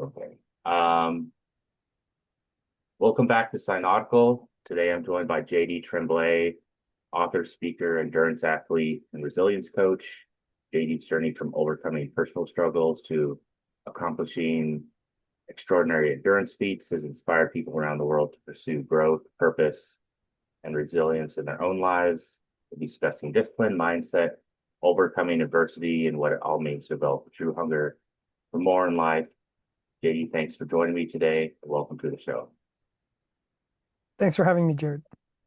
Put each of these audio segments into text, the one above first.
Okay. Welcome back to Synodical. Today I'm joined by JD Tremblay, author, speaker, endurance athlete, and resilience coach. JD's journey from overcoming personal struggles to accomplishing extraordinary endurance feats has inspired people around the world to pursue growth, purpose, and resilience in their own lives, discussing discipline, mindset, overcoming adversity, and what it all means to develop a true hunger for more in life. JD, thanks for joining me today. Welcome to the show. Thanks for having me, Jared.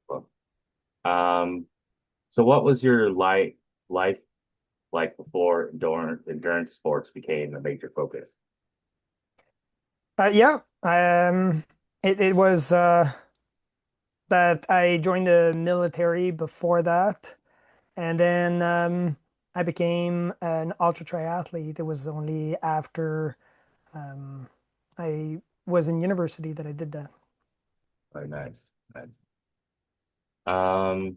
Well, Um, so what was your life like before endurance sports became a major focus? Yeah, it was that I joined the military before that, and then I became an ultra triathlete. It was only after um, I was in university that I did that. Very nice. Nice. Um,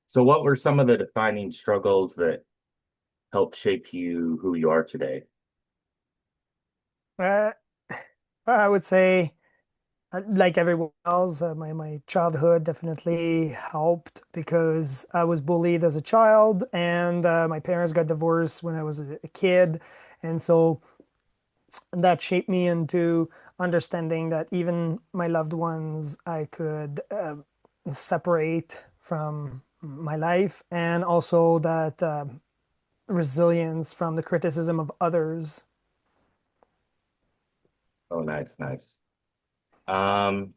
so what were some of the defining struggles that helped shape you who you are today? Uh, I would say, like everyone else, my childhood definitely helped because I was bullied as a child, and my parents got divorced when I was a kid, and so that shaped me into understanding that even my loved ones I could separate from my life, and also that resilience from the criticism of others. Oh, nice, nice. Um,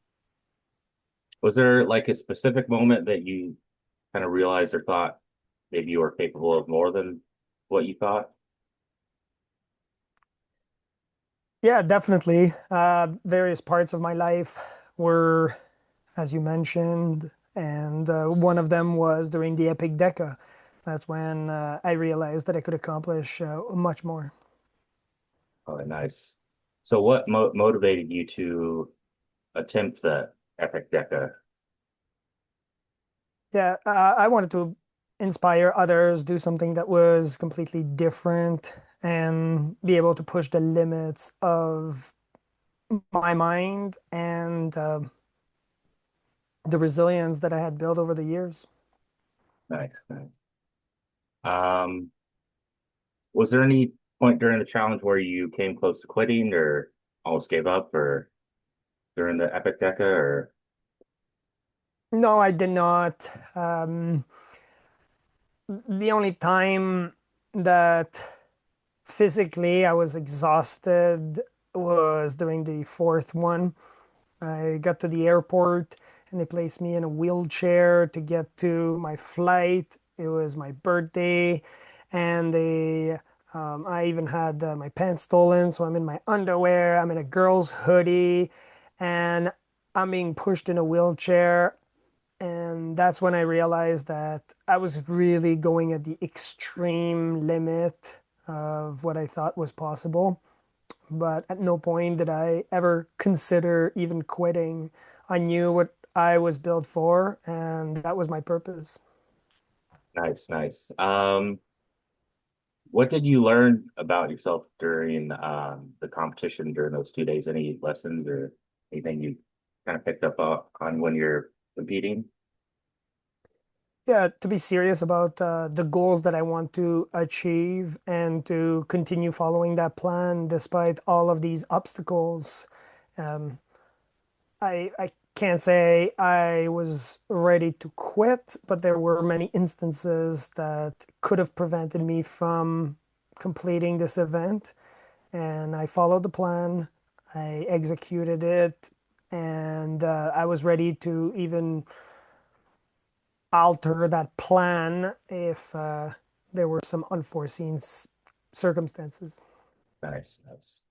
was there like a specific moment that you kind of realized or thought maybe you were capable of more than what you thought? Yeah, definitely. Various parts of my life were, as you mentioned, and one of them was during the Epic Deca. That's when I realized that I could accomplish much more. Oh, nice. So what motivated you to attempt the Epic Deca? Yeah, I wanted to inspire others, do something that was completely different, and be able to push the limits of my mind and the resilience that I had built over the years. Nice, nice. Um, was there any point during the challenge where you came close to quitting or almost gave up or during the Epic Deca or No, I did not. The only time that physically I was exhausted was during the fourth one. I got to the airport and they placed me in a wheelchair to get to my flight. It was my birthday, and I even had my pants stolen, so I'm in my underwear. I'm in a girl's hoodie, and I'm being pushed in a wheelchair. And that's when I realized that I was really going at the extreme limit of what I thought was possible. But at no point did I ever consider even quitting. I knew what I was built for, and that was my purpose. nice, nice. What did you learn about yourself during the competition during those 2 days? Any lessons or anything you kind of picked up on when you're competing? Yeah, to be serious about the goals that I want to achieve and to continue following that plan despite all of these obstacles. Um, I can't say I was ready to quit, but there were many instances that could have prevented me from completing this event. And I followed the plan, I executed it, and I was ready to even alter that plan if there were some unforeseen circumstances. Nice, nice.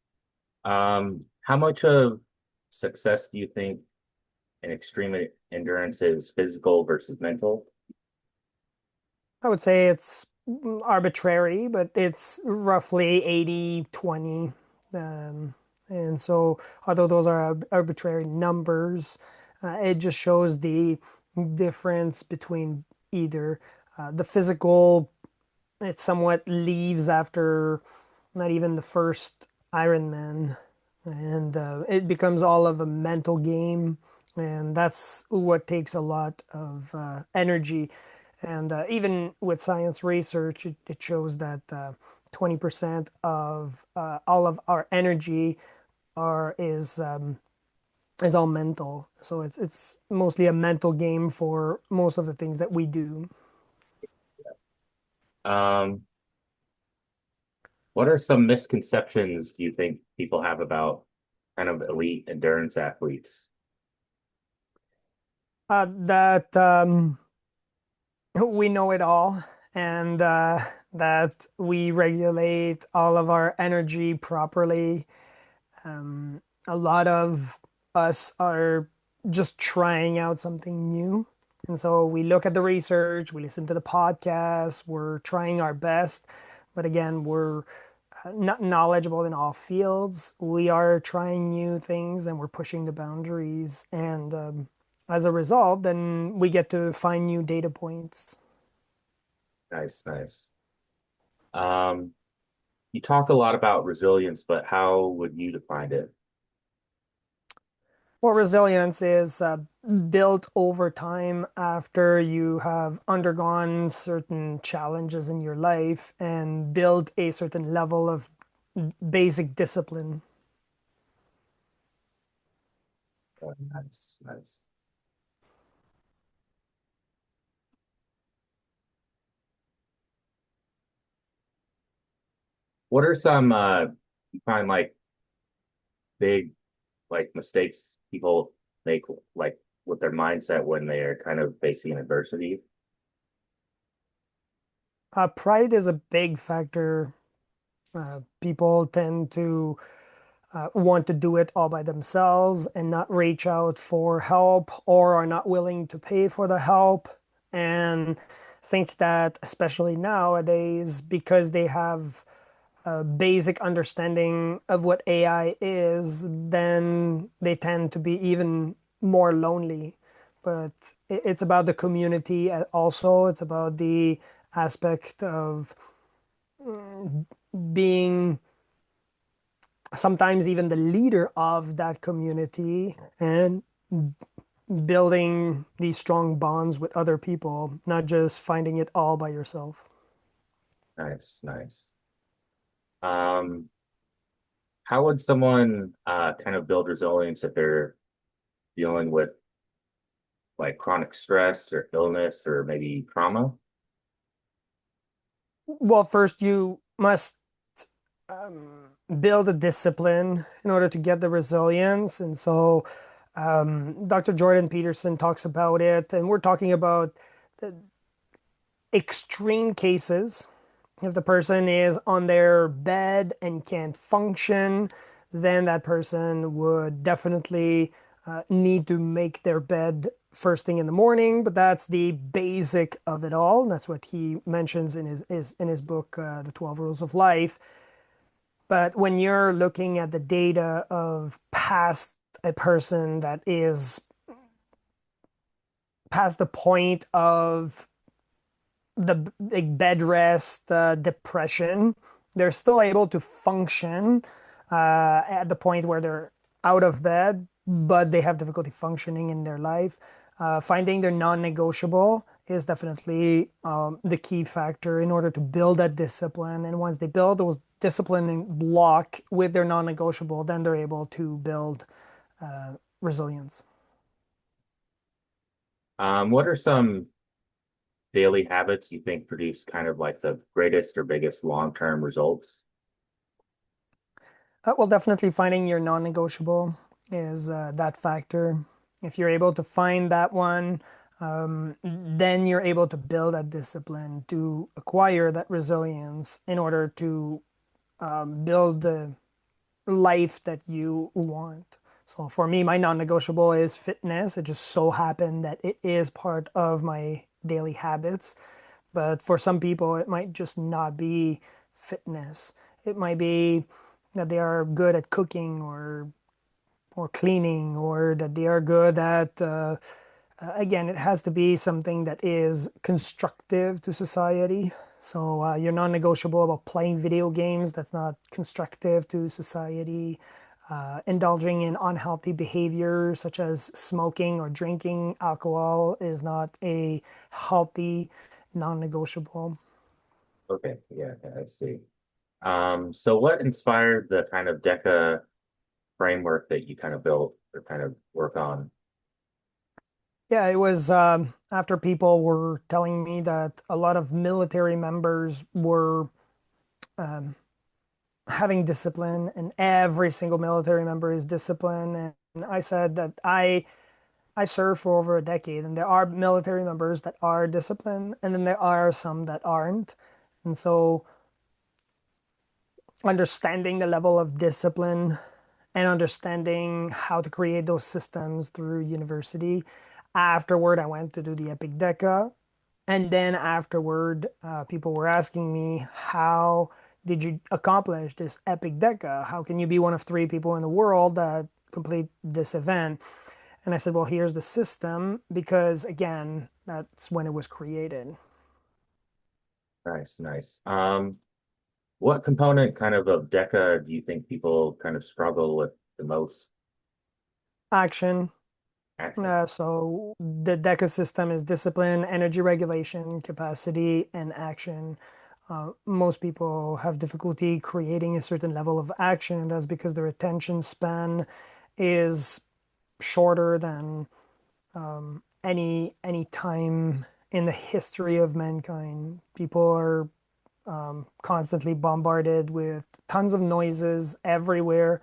How much of success do you think in extreme endurance is physical versus mental? I would say it's arbitrary, but it's roughly 80-20. Um, and so, although those are arbitrary numbers, it just shows the difference between either. The physical, it somewhat leaves after not even the first Ironman. and it becomes all of a mental game, and that's what takes a lot of energy. And even with science research, it shows that 20% of all of our energy are is all mental. So it's mostly a mental game for most of the things that we do. Um, what are some misconceptions do you think people have about kind of elite endurance athletes? That we know it all, and that we regulate all of our energy properly. A lot of us are just trying out something new. And so we look at the research, we listen to the podcasts, we're trying our best. But again, we're not knowledgeable in all fields. We are trying new things and we're pushing the boundaries. And as a result, then we get to find new data points. Nice, nice. Um, you talk a lot about resilience, but how would you define it? Well, resilience is built over time after you have undergone certain challenges in your life and build a certain level of basic discipline. Nice, nice. What are some you find like big like mistakes people make like with their mindset when they're kind of facing adversity? Pride is a big factor. People tend to want to do it all by themselves and not reach out for help or are not willing to pay for the help and think that, especially nowadays, because they have a basic understanding of what AI is, then they tend to be even more lonely. But it's about the community also. It's about the aspect of being sometimes even the leader of that community and building these strong bonds with other people, not just finding it all by yourself. Nice, nice. Um, how would someone kind of build resilience if they're dealing with like chronic stress or illness or maybe trauma? Well, first, you must um, build a discipline in order to get the resilience. And so, Dr. Jordan Peterson talks about it, and we're talking about the extreme cases. If the person is on their bed and can't function, then that person would definitely need to make their bed first thing in the morning. But that's the basic of it all. That's what he mentions in his book, The 12 Rules of Life. But when you're looking at the data of past a person that is past the point of the like bed rest, depression, they're still able to function at the point where they're out of bed, but they have difficulty functioning in their life. Finding their non-negotiable is definitely the key factor in order to build that discipline. And once they build those discipline and block with their non-negotiable, then they're able to build resilience. What are some daily habits you think produce kind of like the greatest or biggest long-term results? Well, definitely finding your non-negotiable is that factor. If you're able to find that one, then you're able to build that discipline to acquire that resilience in order to build the life that you want. So for me, my non-negotiable is fitness. It just so happened that it is part of my daily habits. But for some people, it might just not be fitness. It might be that they are good at cooking or cleaning, or that they are good at again, it has to be something that is constructive to society. So you're non-negotiable about playing video games that's not constructive to society. Indulging in unhealthy behaviors such as smoking or drinking alcohol is not a healthy, non-negotiable. Okay, yeah, I see. So what inspired the kind of DECA framework that you kind of built or kind of work on? Yeah, it was after people were telling me that a lot of military members were um, having discipline, and every single military member is disciplined. And I said that I served for over a decade, and there are military members that are disciplined, and then there are some that aren't. And so, understanding the level of discipline and understanding how to create those systems through university. Afterward, I went to do the Epic Deca. And then afterward, people were asking me, how did you accomplish this Epic Deca? How can you be one of three people in the world that complete this event? And I said, well, here's the system, because again, that's when it was created. Nice, nice. What component kind of DECA do you think people kind of struggle with the most? Action. Action. So the DECA system is discipline, energy regulation, capacity, and action. Most people have difficulty creating a certain level of action, and that's because their attention span is shorter than any time in the history of mankind. People are constantly bombarded with tons of noises everywhere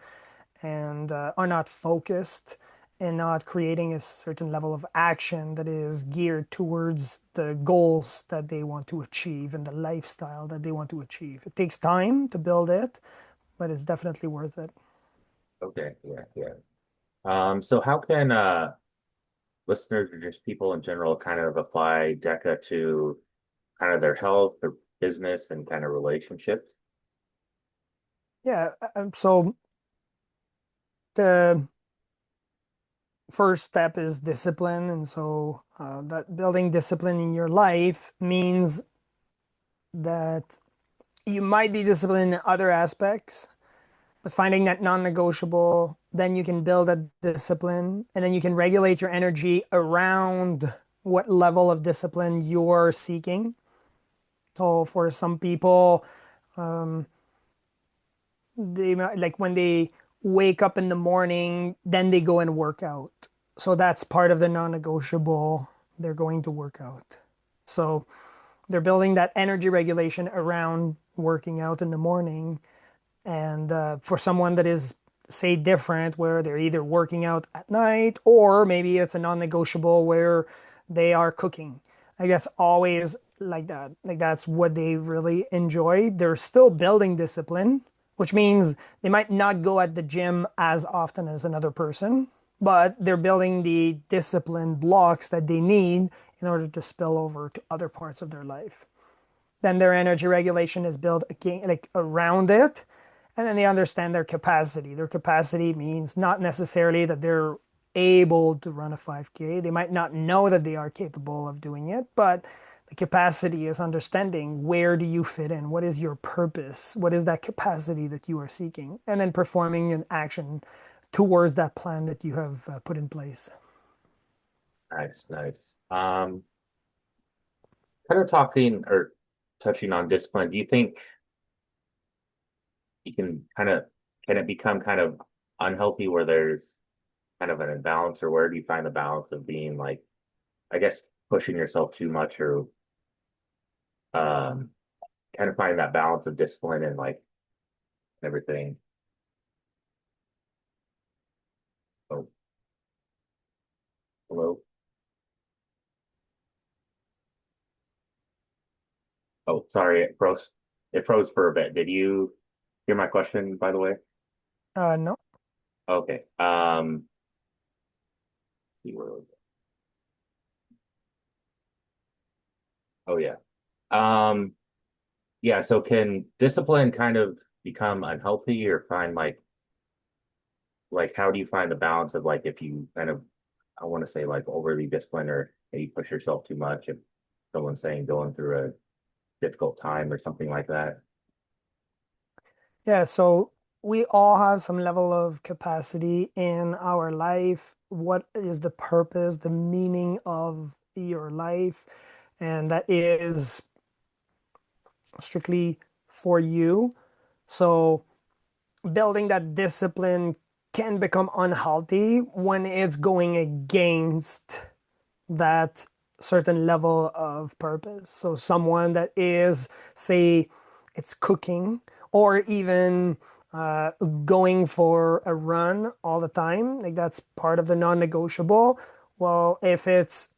and are not focused and not creating a certain level of action that is geared towards the goals that they want to achieve and the lifestyle that they want to achieve. It takes time to build it, but it's definitely worth it. Okay, yeah, yeah. So how can listeners or just people in general kind of apply DECA to kind of their health, their business, and kind of relationships? Yeah, so the first step is discipline. And so that building discipline in your life means that you might be disciplined in other aspects, but finding that non-negotiable, then you can build a discipline and then you can regulate your energy around what level of discipline you're seeking. So for some people, um, they like when they wake up in the morning, then they go and work out. So that's part of the non-negotiable. They're going to work out. So they're building that energy regulation around working out in the morning. And for someone that is, say, different, where they're either working out at night or maybe it's a non-negotiable where they are cooking. I guess always like that. Like that's what they really enjoy. They're still building discipline, which means they might not go at the gym as often as another person, but they're building the discipline blocks that they need in order to spill over to other parts of their life. Then their energy regulation is built again, like around it, and then they understand their capacity. Their capacity means not necessarily that they're able to run a 5K. They might not know that they are capable of doing it, but the capacity is understanding where do you fit in? What is your purpose? What is that capacity that you are seeking? And then performing an action towards that plan that you have put in place. Nice, nice. Kind of talking or touching on discipline, do you think you can it become kind of unhealthy where there's kind of an imbalance, or where do you find the balance of being like, I guess, pushing yourself too much, or um kind of finding that balance of discipline and like everything? Oh, hello. Oh, sorry, it froze. It froze for a bit. Did you hear my question, by the way? No. Okay. See where was it? Oh yeah. Um, yeah, so can discipline kind of become unhealthy, or find like how do you find the balance of like, if you kind of, I want to say, like overly disciplined, or maybe push yourself too much, if someone's saying going through a difficult time or something like that? Yeah, so we all have some level of capacity in our life. What is the purpose, the meaning of your life? And that is strictly for you. So building that discipline can become unhealthy when it's going against that certain level of purpose. So someone that is, say, it's cooking or even uh, going for a run all the time, like that's part of the non-negotiable. Well, if it's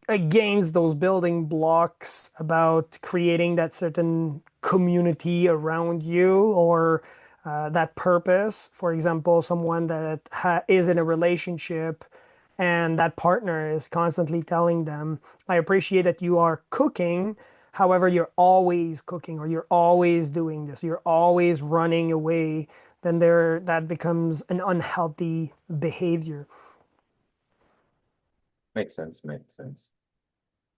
against those building blocks about creating that certain community around you or that purpose, for example, someone that is in a relationship and that partner is constantly telling them, I appreciate that you are cooking. However, you're always cooking or you're always doing this, you're always running away, then that becomes an unhealthy behavior. Makes sense, makes sense.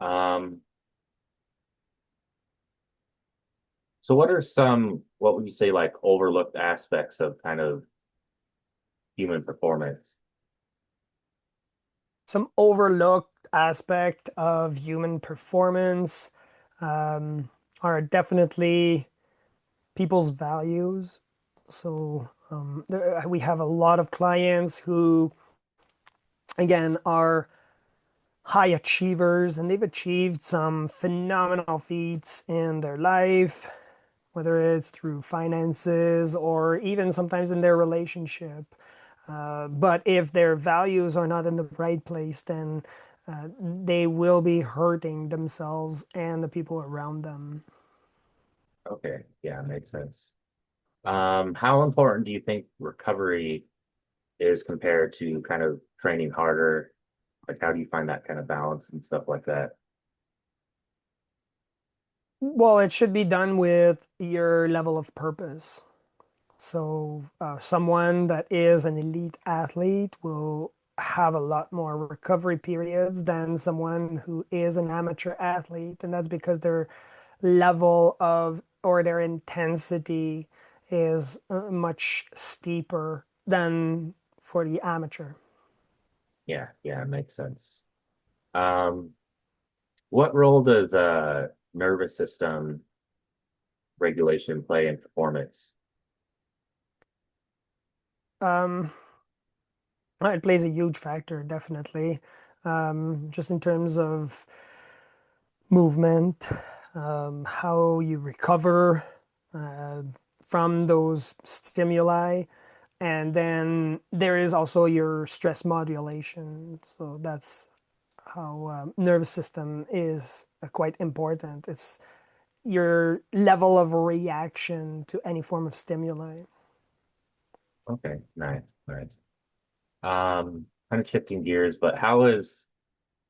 Um, so what are some, what would you say, like overlooked aspects of kind of human performance? Some overlooked aspect of human performance um, are definitely people's values. So we have a lot of clients who, again, are high achievers and they've achieved some phenomenal feats in their life, whether it's through finances or even sometimes in their relationship. But if their values are not in the right place, then they will be hurting themselves and the people around them. Okay, yeah, makes sense. How important do you think recovery is compared to kind of training harder? Like, how do you find that kind of balance and stuff like that? Well, it should be done with your level of purpose. So, someone that is an elite athlete will have a lot more recovery periods than someone who is an amateur athlete. And that's because their level of or their intensity is much steeper than for the amateur. Yeah, yeah, makes sense. Um, what role does nervous system regulation play in performance? Um, it plays a huge factor, definitely. Just in terms of movement, how you recover uh, from those stimuli. And then there is also your stress modulation. So that's how nervous system is quite important. It's your level of reaction to any form of stimuli. Okay, nice, nice. Kind of shifting gears, but how has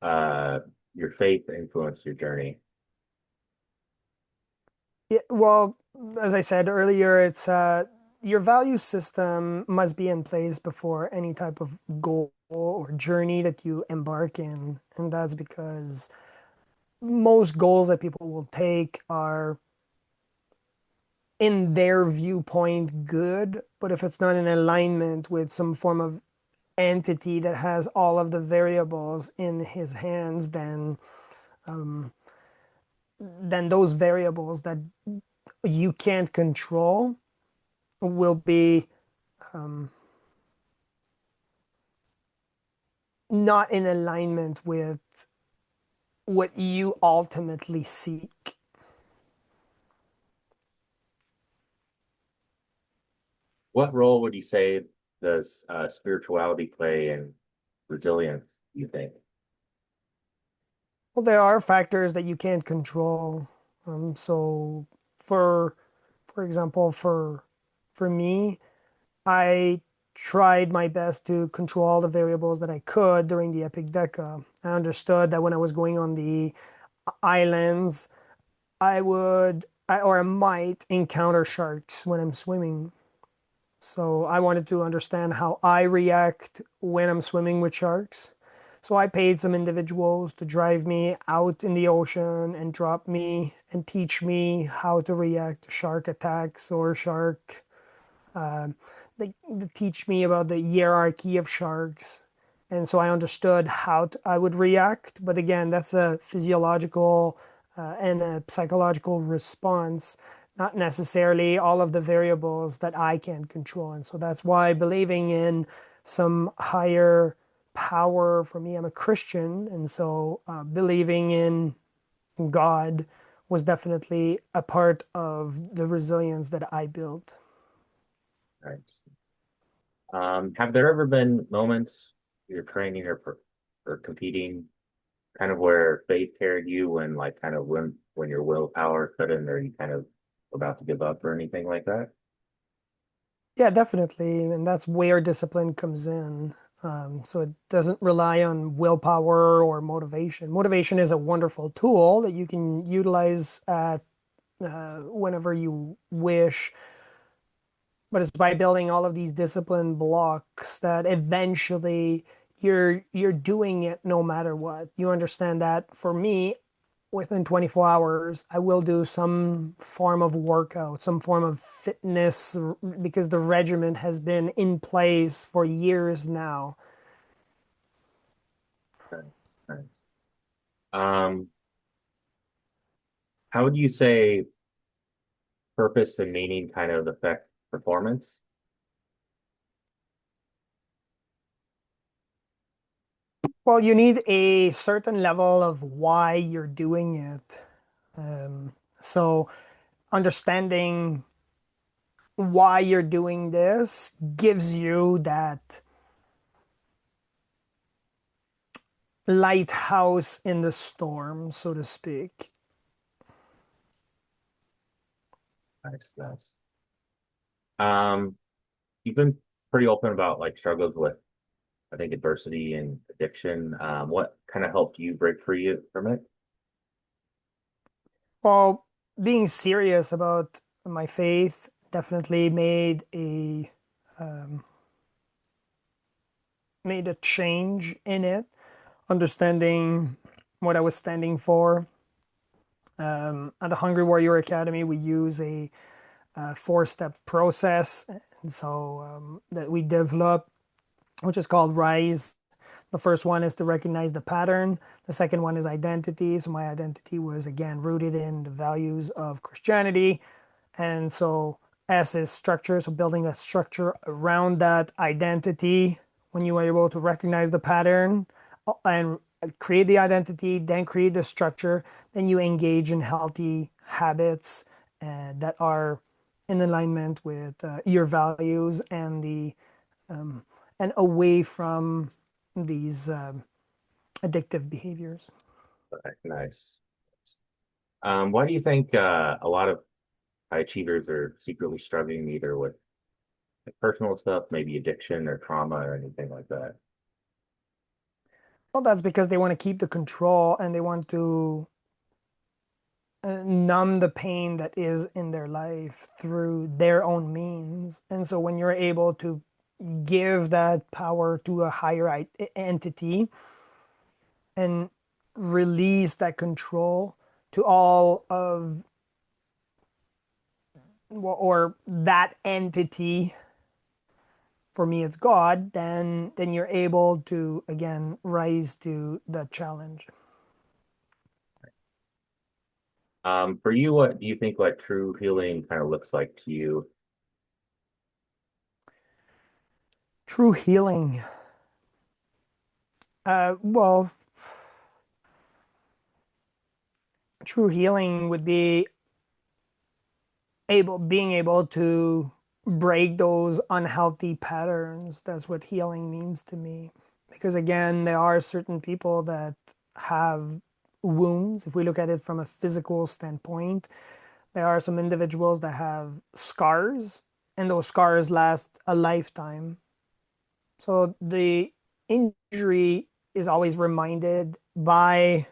uh your faith influenced your journey? Yeah, well, as I said earlier, it's your value system must be in place before any type of goal or journey that you embark in. And that's because most goals that people will take are in their viewpoint good, but if it's not in alignment with some form of entity that has all of the variables in his hands, um, then those variables that you can't control will be um, not in alignment with what you ultimately seek. What role would you say does spirituality play in resilience, you think? Well, there are factors that you can't control. So, for for example, for me, I tried my best to control all the variables that I could during the Epic Deca. I understood that when I was going on the islands, or I might encounter sharks when I'm swimming. So I wanted to understand how I react when I'm swimming with sharks. So I paid some individuals to drive me out in the ocean and drop me and teach me how to react to shark attacks or shark Um, they teach me about the hierarchy of sharks, and so I understood I would react. But again, that's a physiological and a psychological response, not necessarily all of the variables that I can control. And so that's why believing in some higher power, for me, I'm a Christian, and so believing in God was definitely a part of the resilience that I built. Nice. Have there ever been moments you're training or competing, kind of where faith carried you when like kind of when your willpower couldn't, or you kind of about to give up or anything like that? Yeah, definitely. And that's where discipline comes in. So it doesn't rely on willpower or motivation. Motivation is a wonderful tool that you can utilize at whenever you wish, but it's by building all of these discipline blocks that eventually you're doing it no matter what. You understand that for me, within 24 hours, I will do some form of workout, some form of fitness because the regimen has been in place for years now. Okay, nice. Um, how would you say purpose and meaning kind of affect performance? Well, you need a certain level of why you're doing it. So understanding why you're doing this gives you that lighthouse in the storm, so to speak. Nice, nice. Um, you've been pretty open about like struggles with, I think, adversity and addiction. What kind of helped you break free from it? Well, being serious about my faith definitely um, made a change in it, understanding what I was standing for. At the Hungry Warrior Academy, we use a four-step process, and so that we develop, which is called RISE. The first one is to recognize the pattern. The second one is identity. So my identity was again rooted in the values of Christianity. And so S is structure. So building a structure around that identity. When you are able to recognize the pattern and create the identity, then create the structure, then you engage in healthy habits that are in alignment with your values um, and away from these addictive behaviors. Okay, nice. Why do you think a lot of high achievers are secretly struggling either with like, personal stuff, maybe addiction or trauma or anything like that? Well, that's because they want to keep the control and they want to numb the pain that is in their life through their own means. And so when you're able to give that power to a higher entity and release that control to all of or that entity, for me it's God, then you're able to again rise to the challenge. For you, what do you think like true healing kind of looks like to you? True healing. Well, true healing would be being able to break those unhealthy patterns. That's what healing means to me. Because again, there are certain people that have wounds. If we look at it from a physical standpoint, there are some individuals that have scars, and those scars last a lifetime. So the injury is always reminded by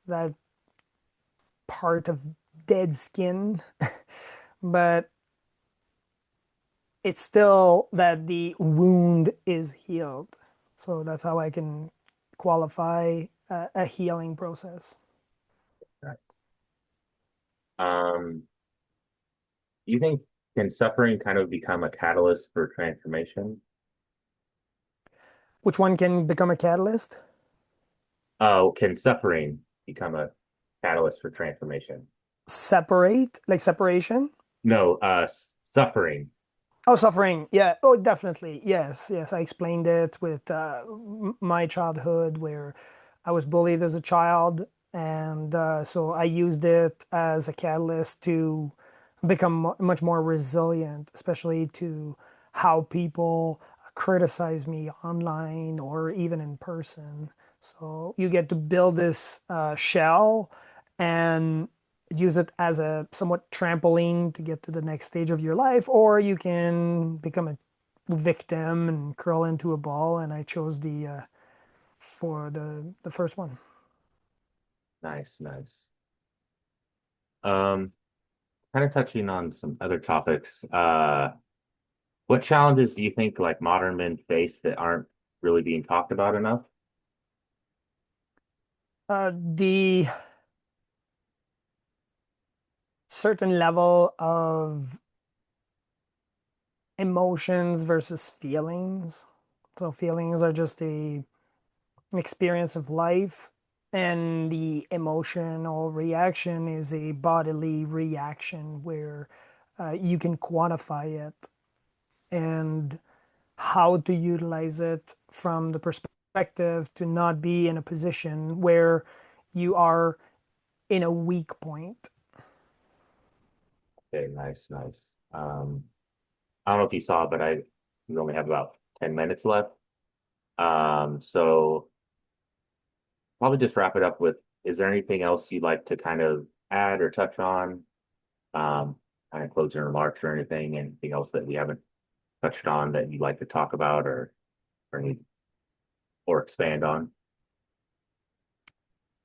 that part of dead skin, but it's still that the wound is healed. So that's how I can qualify a healing process. Right. Do you think Can suffering kind of become a catalyst for transformation? Which one can become a catalyst? Oh, can suffering become a catalyst for transformation? Separate, like separation? No, suffering. Oh, suffering. Yeah. Oh, definitely. Yes. Yes. I explained it with my childhood where I was bullied as a child. And so I used it as a catalyst to become much more resilient, especially to how people criticize me online or even in person. So you get to build this shell and use it as a somewhat trampoline to get to the next stage of your life, or you can become a victim and curl into a ball. And I chose the for the first one. Nice, nice. Um, Kind of touching on some other topics. What challenges do you think like modern men face that aren't really being talked about enough? The certain level of emotions versus feelings. So feelings are just an experience of life, and the emotional reaction is a bodily reaction where you can quantify it and how to utilize it from the perspective to not be in a position where you are in a weak point. Okay, nice, nice. I don't know if you saw, but we only have about 10 minutes left. So probably just wrap it up with, is there anything else you'd like to kind of add or touch on? Um, Kind of closing remarks or anything else that we haven't touched on that you'd like to talk about or need or expand on?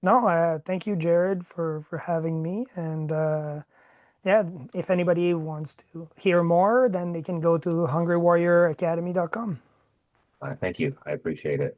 No, thank you, Jared, for having me. And yeah, if anybody wants to hear more, then they can go to hungrywarrioracademy.com. Thank you. I appreciate it.